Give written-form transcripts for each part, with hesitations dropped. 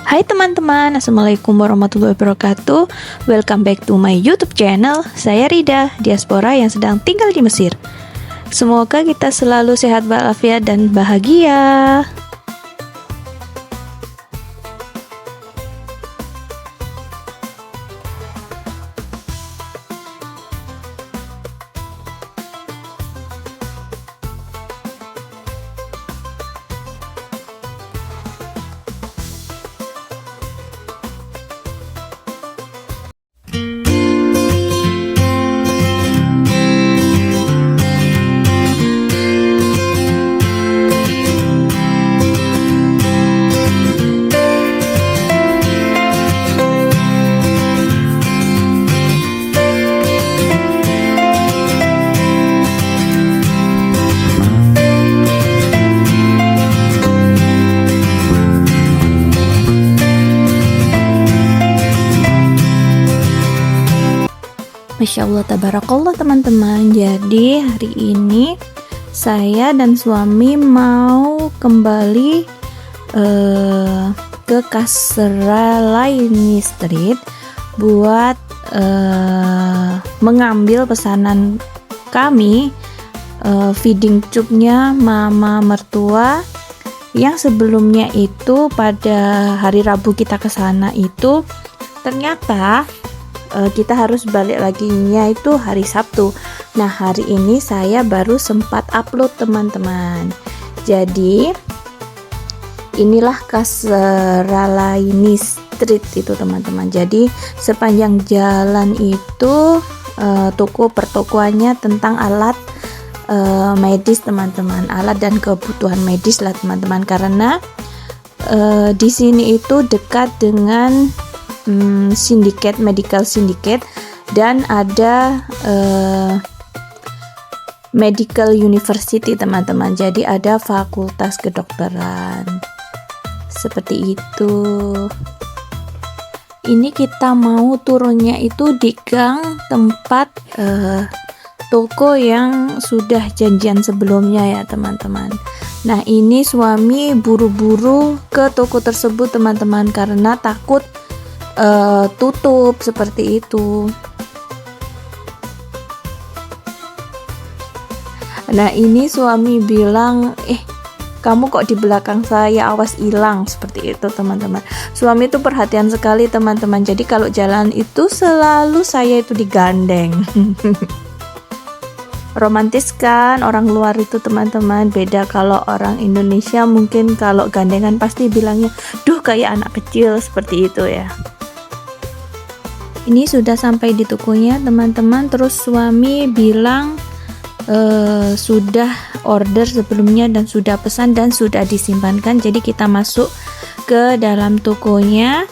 Hai teman-teman, Assalamualaikum warahmatullahi wabarakatuh. Welcome back to my YouTube channel. Saya Rida, diaspora yang sedang tinggal di Mesir. Semoga kita selalu sehat walafiat dan bahagia. Masya Allah, tabarakallah teman-teman. Jadi hari ini saya dan suami mau kembali ke Kasralaini Street buat mengambil pesanan kami, feeding tube-nya mama mertua yang sebelumnya itu pada hari Rabu kita ke sana itu ternyata kita harus balik laginya itu hari Sabtu. Nah, hari ini saya baru sempat upload teman-teman. Jadi inilah Kasralaini Street itu teman-teman. Jadi sepanjang jalan itu toko pertokoannya tentang alat medis teman-teman, alat dan kebutuhan medis lah teman-teman. Karena di sini itu dekat dengan sindiket, medical syndicate, dan ada medical university teman-teman. Jadi ada fakultas kedokteran seperti itu. Ini kita mau turunnya itu di gang tempat toko yang sudah janjian sebelumnya ya teman-teman. Nah, ini suami buru-buru ke toko tersebut teman-teman karena takut tutup seperti itu. Nah, ini suami bilang, kamu kok di belakang saya, awas hilang, seperti itu teman-teman. Suami itu perhatian sekali teman-teman. Jadi kalau jalan itu selalu saya itu digandeng. Romantis kan orang luar itu teman-teman. Beda kalau orang Indonesia, mungkin kalau gandengan pasti bilangnya, duh kayak anak kecil, seperti itu ya. Ini sudah sampai di tokonya teman-teman. Terus suami bilang sudah order sebelumnya dan sudah pesan dan sudah disimpankan. Jadi kita masuk ke dalam tokonya,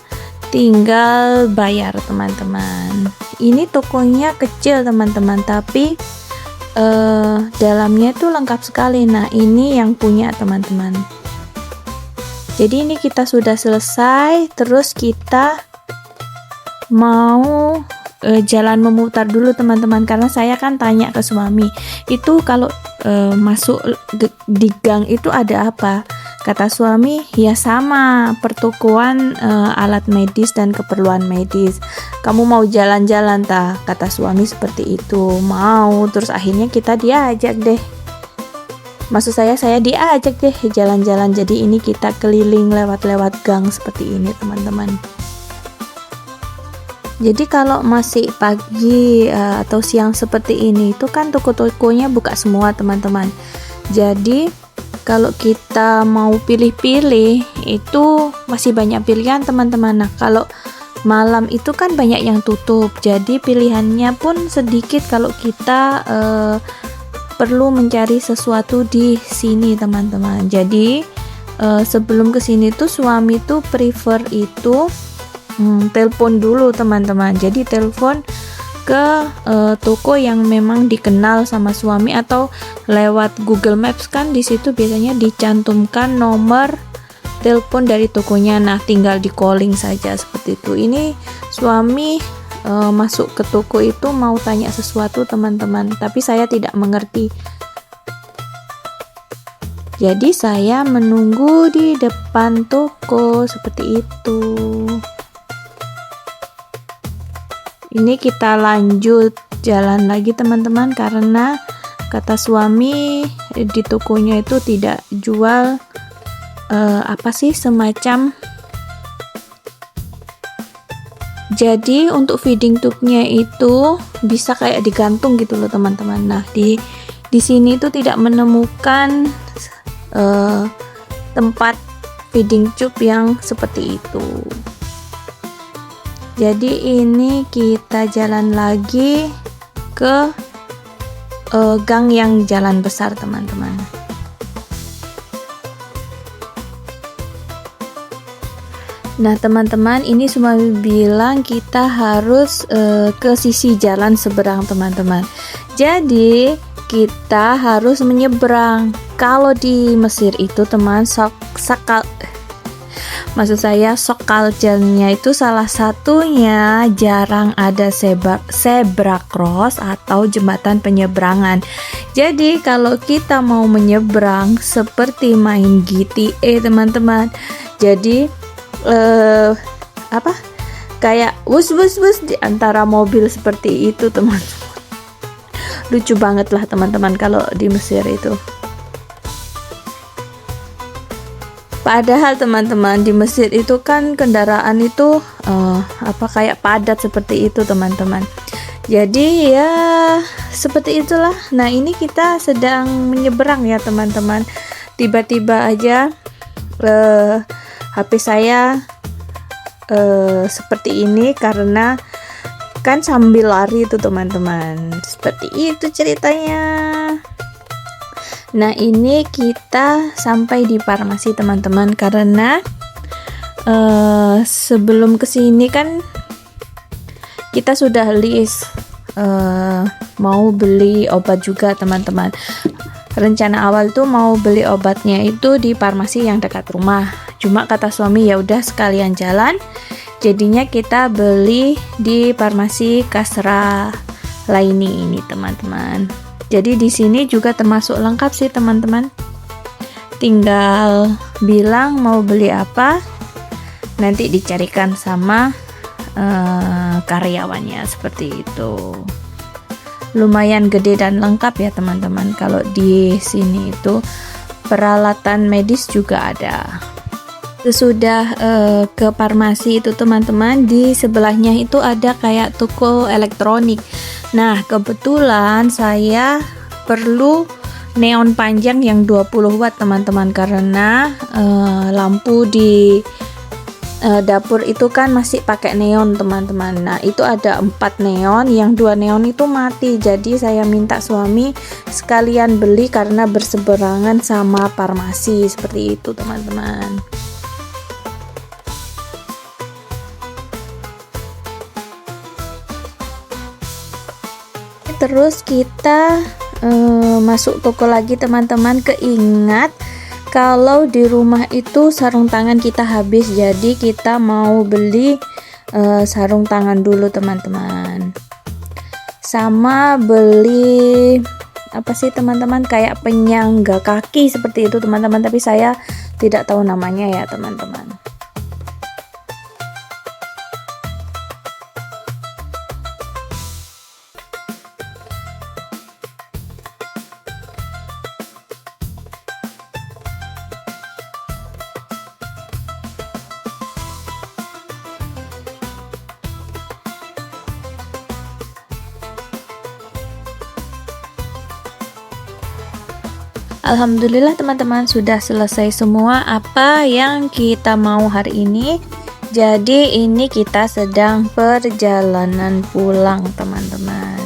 tinggal bayar teman-teman. Ini tokonya kecil teman-teman, tapi dalamnya itu lengkap sekali. Nah, ini yang punya teman-teman. Jadi ini kita sudah selesai. Terus kita mau jalan memutar dulu teman-teman, karena saya kan tanya ke suami itu kalau masuk di gang itu ada apa. Kata suami, ya sama pertokoan alat medis dan keperluan medis. Kamu mau jalan-jalan tak? Kata suami seperti itu. Mau. Terus akhirnya kita diajak deh, maksud saya diajak deh jalan-jalan. Jadi ini kita keliling lewat-lewat gang seperti ini teman-teman. Jadi kalau masih pagi atau siang seperti ini itu kan toko-tokonya buka semua teman-teman. Jadi kalau kita mau pilih-pilih itu masih banyak pilihan teman-teman. Nah, kalau malam itu kan banyak yang tutup. Jadi pilihannya pun sedikit kalau kita perlu mencari sesuatu di sini teman-teman. Jadi sebelum kesini tuh suami tuh prefer itu telepon dulu teman-teman. Jadi telepon ke toko yang memang dikenal sama suami atau lewat Google Maps kan di situ biasanya dicantumkan nomor telepon dari tokonya. Nah, tinggal di calling saja seperti itu. Ini suami masuk ke toko itu mau tanya sesuatu teman-teman, tapi saya tidak mengerti. Jadi saya menunggu di depan toko seperti itu. Ini kita lanjut jalan lagi teman-teman, karena kata suami di tokonya itu tidak jual semacam. Jadi untuk feeding tube-nya itu bisa kayak digantung gitu loh teman-teman. Nah, di sini tuh tidak menemukan tempat feeding tube yang seperti itu. Jadi ini kita jalan lagi ke gang yang jalan besar teman-teman. Nah teman-teman, ini suami bilang kita harus ke sisi jalan seberang teman-teman. Jadi kita harus menyeberang. Kalau di Mesir itu teman, shock culture-nya itu salah satunya jarang ada zebra cross atau jembatan penyeberangan. Jadi kalau kita mau menyeberang seperti main GTA teman-teman, jadi kayak bus di antara mobil seperti itu teman-teman. Lucu banget lah teman-teman kalau di Mesir itu. Padahal teman-teman di Mesir itu kan kendaraan itu kayak padat seperti itu teman-teman. Jadi ya seperti itulah. Nah ini kita sedang menyeberang ya teman-teman. Tiba-tiba aja HP saya seperti ini karena kan sambil lari itu teman-teman. Seperti itu ceritanya. Nah ini kita sampai di farmasi teman-teman, karena sebelum kesini kan kita sudah list mau beli obat juga teman-teman. Rencana awal tuh mau beli obatnya itu di farmasi yang dekat rumah. Cuma kata suami ya udah sekalian jalan. Jadinya kita beli di farmasi Kasra Laini ini teman-teman. Jadi di sini juga termasuk lengkap sih teman-teman. Tinggal bilang mau beli apa, nanti dicarikan sama karyawannya seperti itu. Lumayan gede dan lengkap ya teman-teman. Kalau di sini itu peralatan medis juga ada. Sesudah ke farmasi itu teman-teman, di sebelahnya itu ada kayak toko elektronik. Nah kebetulan saya perlu neon panjang yang 20 watt teman-teman, karena lampu di dapur itu kan masih pakai neon teman-teman. Nah itu ada 4 neon, yang 2 neon itu mati. Jadi saya minta suami sekalian beli karena berseberangan sama farmasi seperti itu teman-teman. Terus kita masuk toko lagi teman-teman. Keingat kalau di rumah itu sarung tangan kita habis, jadi kita mau beli sarung tangan dulu teman-teman. Sama beli apa sih teman-teman, kayak penyangga kaki seperti itu teman-teman, tapi saya tidak tahu namanya ya teman-teman. Alhamdulillah teman-teman, sudah selesai semua apa yang kita mau hari ini. Jadi ini kita sedang perjalanan pulang teman-teman.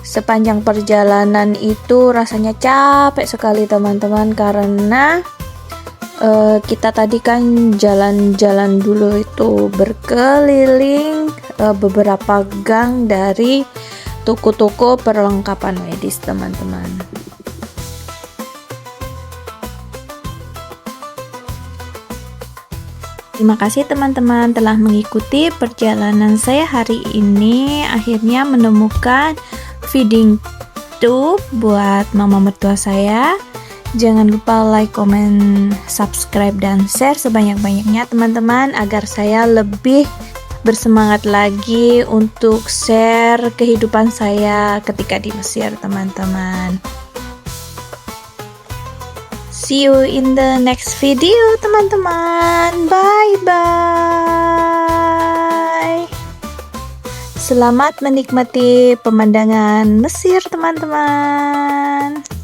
Sepanjang perjalanan itu rasanya capek sekali teman-teman, karena kita tadi kan jalan-jalan dulu itu berkeliling beberapa gang dari toko-toko perlengkapan medis teman-teman. Terima kasih teman-teman telah mengikuti perjalanan saya hari ini. Akhirnya menemukan feeding tube buat mama mertua saya. Jangan lupa like, comment, subscribe, dan share sebanyak-banyaknya teman-teman, agar saya lebih bersemangat lagi untuk share kehidupan saya ketika di Mesir teman-teman. See you in the next video teman-teman. Bye-bye. Selamat menikmati pemandangan Mesir teman-teman.